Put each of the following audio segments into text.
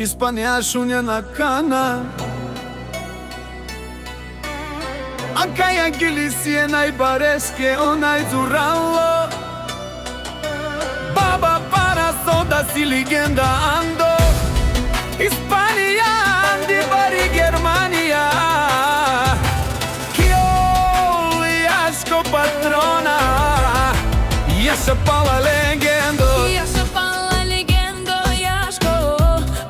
Испанија шуњена кана, a caia Gilisiena y Baresque onaj Zuralo. Baba para soda si legenda ando, Hispania andi bari Germania. Jaško patrona, jaša pala legendo. Jaša pala legendo, Jaško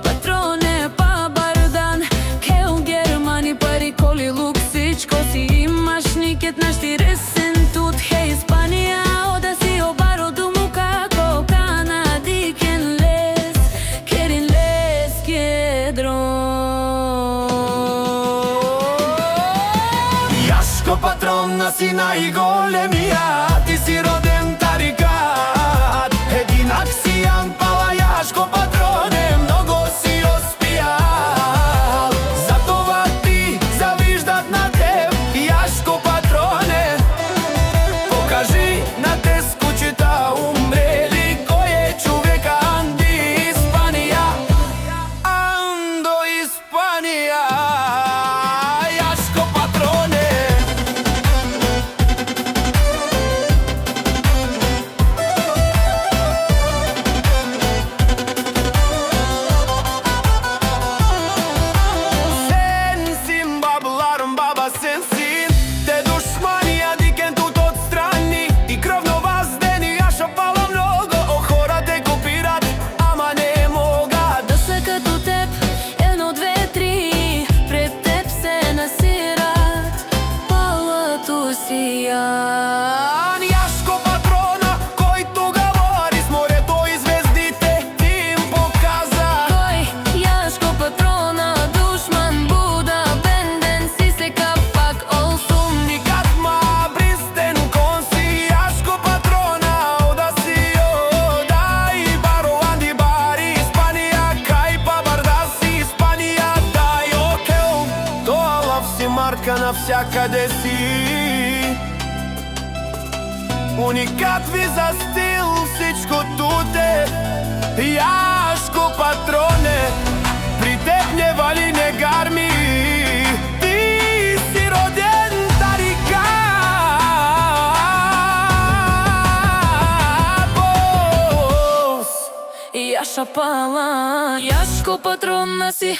patrone pa bardan. Keo Germani pari koli luksičko si imaš niket na 40 tut. Hej Hispanija, oda si o barodu mu kako Kanadi ken les, kerin les kedron. Jaško patrona si najgolemija, ti si roden tarikat. Edinak si Jan Pala, Jaško patrone, mnogo si ospijal. Затова ти завиждат на теб, Jaško patrone. Покажи на те скучета умрели, кој е човека Анди Испанија. Ando Испанија, Jaško patrone. Sensin bablarım baba sensin, te душманија дикен тут отстрани. И кровно ваздени Jaša Pala много, хора те копират, ама не могат. Да са като теб, 1, 2, 3, пред теб се насират. Палато си Јан. Jaško patrona, којто говори с морето и звездите, ти им показа. Кој Jaško patrona, душман Буда, бенден си се капак олсум. Никад ма бристен конси, Jaško patrona, ода си ода и баро Анди бари Испанија, кај па бардаси Испанија, дај окео. Тоа лав си марка навсякаде си, уникат ви за стил, всичко тут е Jaško patrone. При теб не вали, не гарми, ти си роден тарикат. Jaša Pala, Jaško patrona si.